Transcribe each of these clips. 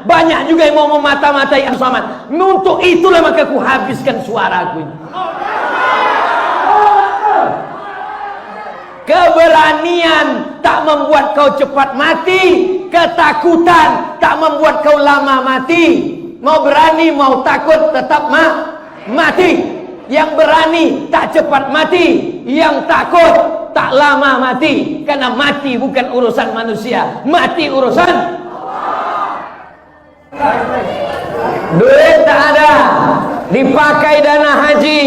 Banyak juga yang mau memata-matai Abdul Somad. Untuk itulah maka ku habiskan suaraku ini. Keberanian tak membuat kau cepat mati. Ketakutan tak membuat kau lama mati. Mau berani mau takut tetap mati. Yang berani tak cepat mati. Yang takut tak lama mati. Karena mati bukan urusan manusia, mati urusan duit tak ada, dipakai dana haji.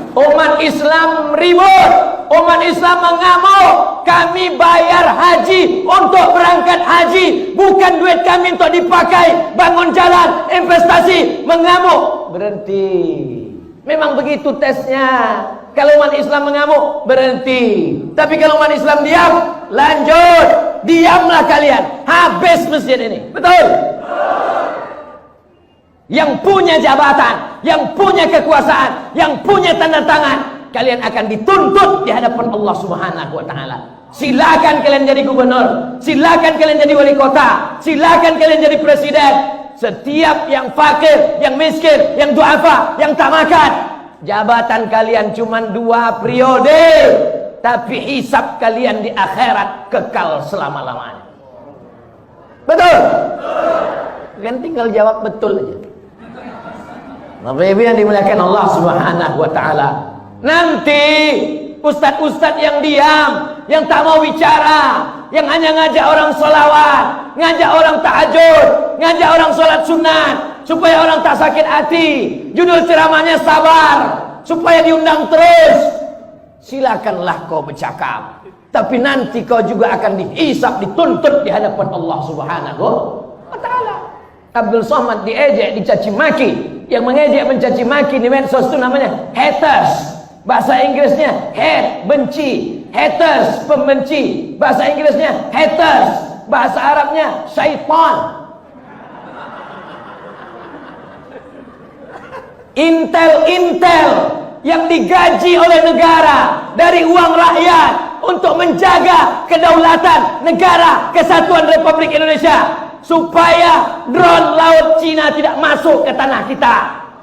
Umat Islam ribut, umat Islam mengamuk. Kami bayar haji untuk berangkat haji, bukan duit kami untuk dipakai bangun jalan, investasi. Mengamuk, berhenti. Memang begitu tesnya. Kalau umat Islam mengamuk, berhenti. Tapi kalau umat Islam diam, lanjut. Diamlah kalian, habis masjid ini. Betul? Yang punya jabatan, yang punya kekuasaan, yang punya tanda tangan, kalian akan dituntut di hadapan Allah Subhanahu wa taala. Silakan kalian jadi gubernur, silakan kalian jadi wali kota, silakan kalian jadi presiden. Setiap yang fakir, yang miskin, yang duafa, yang tak makan, jabatan kalian cuma 2 periode, tapi hisab kalian di akhirat kekal selama-lamanya. Betul? Kan tinggal jawab betul aja. Bapak Ibu yang dimuliakan Allah Subhanahu wa taala. Nanti ustadz-ustadz yang diam, yang tak mau bicara, yang hanya ngajak orang sholawat, ngajak orang tahajud, ngajak orang sholat sunat, supaya orang tak sakit hati. Judul ceramahnya sabar, supaya diundang terus. Silakanlah kau bercakap, tapi nanti kau juga akan dihisab, dituntut di hadapan Allah Subhanahu wa taala. Abdul Somad diejek, dicaci maki. Yang mengejek mencaci maki di medsos itu namanya haters. Bahasa Inggrisnya hate, benci. Haters, pembenci. Bahasa Inggrisnya haters. Bahasa Arabnya syaitan. Intel yang digaji oleh negara dari uang rakyat untuk menjaga kedaulatan negara Kesatuan Republik Indonesia, supaya drone laut Cina tidak masuk ke tanah kita,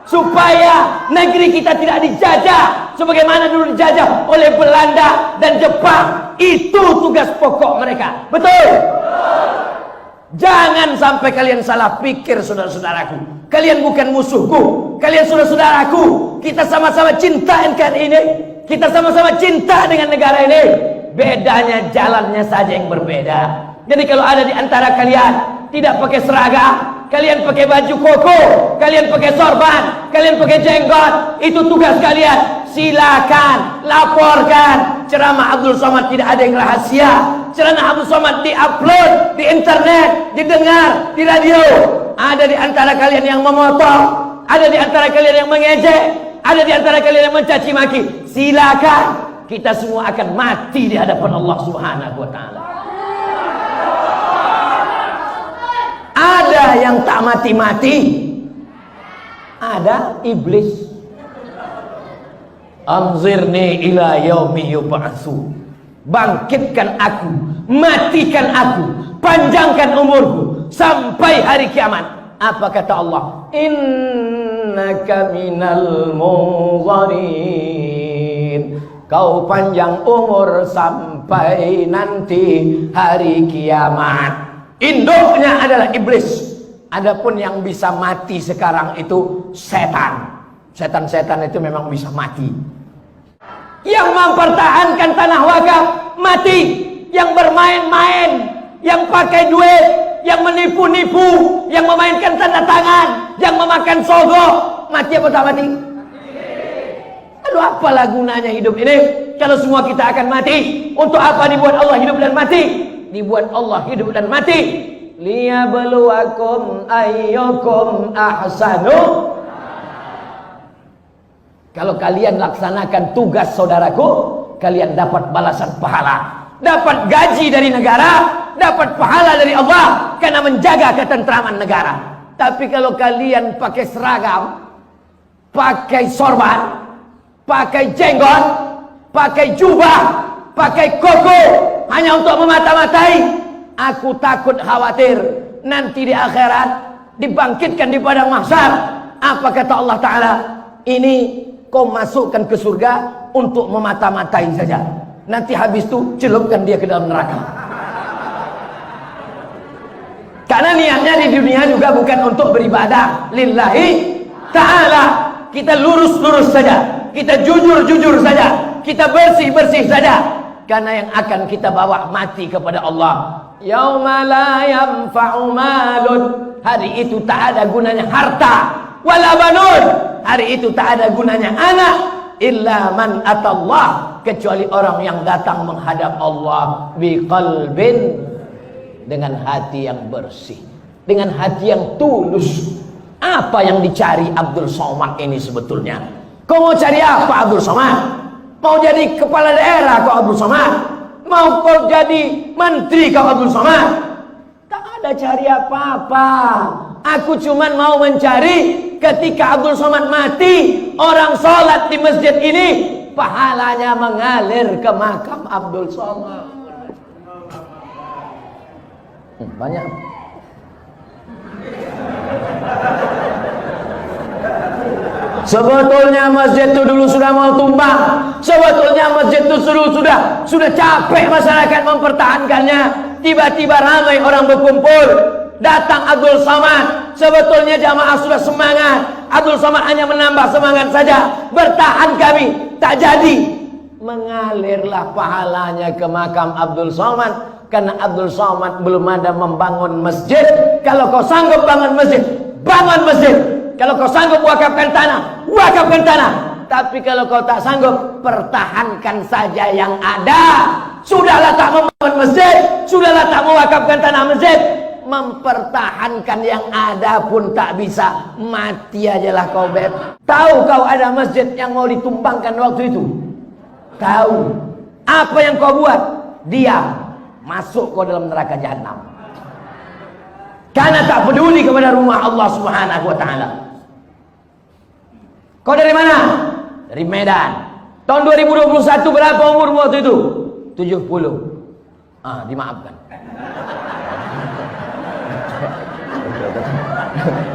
supaya negeri kita tidak dijajah sebagaimana dulu dijajah oleh Belanda dan Jepang. Itu tugas pokok mereka. Betul? Jangan sampai kalian salah pikir, saudara-saudaraku. Kalian bukan musuhku, kalian saudara-saudaraku. Kita sama-sama cinta NKRI ini, kita sama-sama cinta dengan negara ini. Bedanya jalannya saja yang berbeda. Jadi kalau ada di antara kalian tidak pakai seragam, kalian pakai baju koko, kalian pakai sorban, kalian pakai jenggot, itu tugas kalian. Silakan laporkan. Ceramah Abdul Somad tidak ada yang rahasia. Ceramah Abdul Somad diupload di internet, didengar di radio. Ada di antara kalian yang memotong, ada di antara kalian yang mengejek, ada di antara kalian yang mencaci maki. Silakan. Kita semua akan mati di hadapan Allah Subhanahu wa taala. Ada yang tak mati-mati, ada iblis. Anzirni ila yaumi yub'atsu. Bangkitkan aku, matikan aku, panjangkan umurku sampai hari kiamat. Apa kata Allah? Innaka minal munzarin. Kau panjang umur sampai nanti hari kiamat. Induknya adalah iblis. Adapun yang bisa mati sekarang itu setan. Setan-setan itu memang bisa mati. Yang mempertahankan tanah wakaf mati. Yang bermain-main, yang pakai duit, yang menipu-nipu, yang memainkan tanda tangan, yang memakan sogok, mati apa tak mati? Lalu apalah gunanya hidup ini kalau semua kita akan mati? Untuk apa dibuat Allah hidup dan mati? Dibuat Allah hidup dan mati liyabluwakum ayyukum ahsanu. Kalau kalian laksanakan tugas saudaraku, kalian dapat balasan pahala, dapat gaji dari negara, dapat pahala dari Allah karena menjaga ketentraman negara. Tapi kalau kalian pakai seragam, pakai sorban, pakai jenggot, pakai jubah, pakai koko hanya untuk memata-matai, aku takut khawatir nanti di akhirat dibangkitkan di padang mahsyar. Apa kata Allah Ta'ala? Ini kau masukkan ke surga untuk memata-matai saja. Nanti habis itu celupkan dia ke dalam neraka. Karena niatnya di dunia juga bukan untuk beribadah lillahi ta'ala. Kita lurus-lurus saja, kita jujur-jujur saja, kita bersih-bersih saja. Karena yang akan kita bawa mati kepada Allah. Yauma la yanfa'u malun. Hari itu tak ada gunanya harta, wala banun. Hari itu tak ada gunanya anak, illa man atallah, kecuali orang yang datang menghadap Allah biqalbin, dengan hati yang bersih, dengan hati yang tulus. Apa yang dicari Abdul Somad ini sebetulnya? Kau mau cari apa Abdul Somad? Mau jadi kepala daerah kau Abdul Somad? Mau kau jadi menteri kau Abdul Somad? Tak ada cari apa-apa. Aku cuman mau mencari ketika Abdul Somad mati, orang sholat di masjid ini, pahalanya mengalir ke makam Abdul Somad. Banyak. Sebetulnya masjid itu dulu sudah mau tumbang. Sebetulnya masjid itu sudah capek masyarakat mempertahankannya. Tiba-tiba ramai orang berkumpul, datang Abdul Somad. Sebetulnya jamaah sudah semangat. Abdul Somad hanya menambah semangat saja. Bertahan kami, tak jadi. Mengalirlah pahalanya ke makam Abdul Somad. Karena Abdul Somad belum ada membangun masjid. Kalau kau sanggup bangun masjid, bangun masjid. Kalau kau sanggup wakafkan tanah, wakafkan tanah. Tapi kalau kau tak sanggup, pertahankan saja yang ada. Sudahlah tak membangun masjid, sudahlah tak mewakafkan tanah masjid, mempertahankan yang ada pun tak bisa. Mati ajalah kau, beb. Tahu kau ada masjid yang mau ditumbangkan waktu itu? Tahu. Apa yang kau buat? Diam. Masuk kau dalam neraka jahanam. Karena tak peduli kepada rumah Allah Subhanahu wa Ta'ala. Kau dari mana? Dari Medan. Tahun 2021 berapa umurmu waktu itu? 70. Dimaafkan.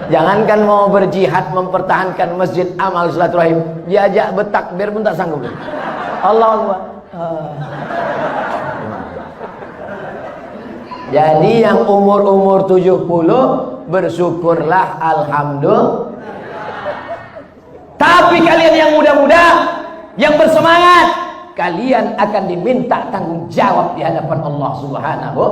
Jangankan mau berjihad mempertahankan masjid amal silaturahim, diajak bertakbir pun tak sanggup. Allah. Jadi yang umur 70 bersyukurlah, alhamdulillah. Tapi kalian yang muda-muda, yang bersemangat, kalian akan diminta tanggung jawab di hadapan Allah Subhanahu